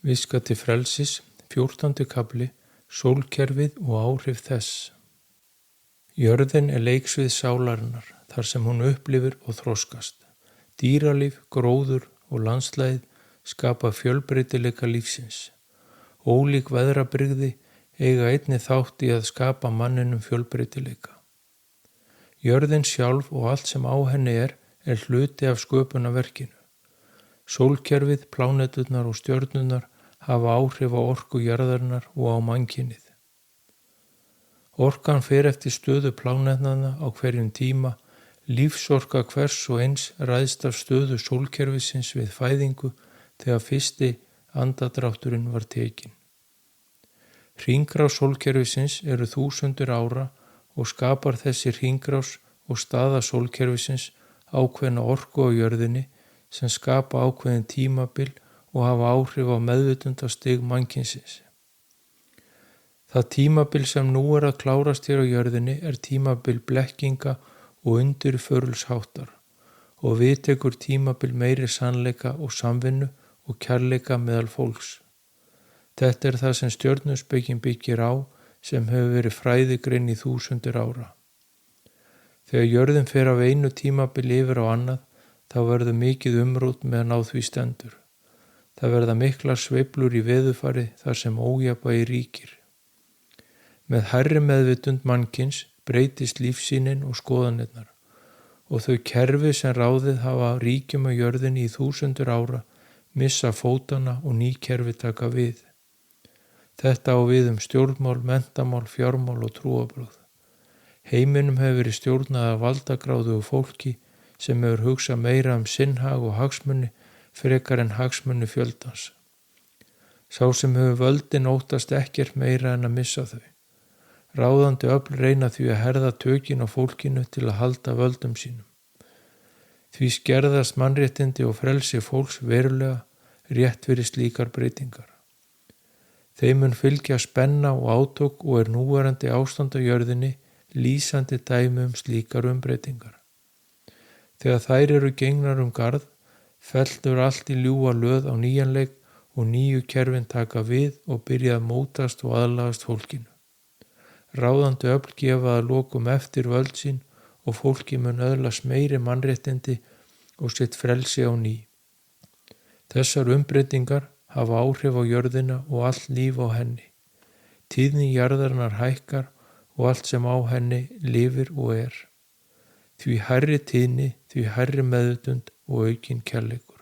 Viska til frelsis, 14. kafli, sólkerfið og áhrif þess. Jörðin leiksvið sálarinnar, þar sem hún upplifir og þroskast. Dýralíf, gróður og landslagið skapa fjölbreytileika lífsins. Ólík veðrabrigði eiga einnig þátt í að skapa manninum fjölbreytileika. Jörðin sjálf og allt sem á henni er hluti af sköpunarverkinu. Sólkerfið, pláneturnar og stjörnurnar hafa áhrif á orku jarðarinnar og á mannkynið. Orkan fer eftir stöðu plánetnanna á hverjum tíma, lífsorka hvers og eins ræðst af stöðu sólkerfisins við fæðingu þegar fyrsti andadrátturinn var tekinn. Hringrás sólkerfisins eru þúsundir ára og skapar þessi hringrás og staða sólkerfisins ákveðna orku á jörðinni sem skapa ákveðin tímabil og hafa áhrif á meðvitundastig mannkynsins. Það tímabil sem nú er að klárast hér á jörðinni tímabil blekkinga og undirförulsháttar og við tekur tímabil meiri sannleika og samvinnu og kærleika meðal fólks. Þetta er það sem stjörnuspekin byggir á sem hefur verið fræðigrein í þúsundir ára. Þegar jörðin fer af einu tímabili yfir á annað, þá verður mikið umrót meðan á því stendur. Það verða miklar sveiflur í veðurfari þar sem ójafnvægi ríkir. Með hærri meðvitund mannkyns breytist lífsýnin og skoðanirnar og þau kerfi sem ráðið hafa ríkjum á jörðinni í þúsundir ára missa fótana og ný kerfi taka við. Þetta á við stjórnmál, menntamál, fjármál og trúarbrögð. Heiminum hefur verið stjórnað af valdagráðugu fólki sem hefur hugsað meira sinnhag og hagsmuni frekar en hagsmuni fjöldans. Sá sem hefur völdin óttast ekkert meira en að missa þau. Ráðandi öfl reyna því að herða tökin á fólkinu til að halda völdum sínum. Því skerðast mannréttindi og frelsi fólks verulega rétt fyrir slíkar breytingar. Þeim mun fylgja spenna og átök og núverandi ástand á jörðinni lýsandi dæmi slíkar umbreytingar. Þegar þær eru gengnar garð, fellur allt í ljúfa löð á nýjan leik og nýju kerfin taka við og byrja að mótast og aðlagast fólkinu. Ráðandi öfl gefa að lokum eftir völd sín og fólki mun öðlast meiri mannréttindi og sitt frelsi á ný. Þessar umbreytingar hafa áhrif á jörðina og allt líf á henni. Tíðni jarðarinnar hækkar og allt sem á henni lifir og er. Því hærri tíðni, því hærri meðvitund og aukinn kærleikur.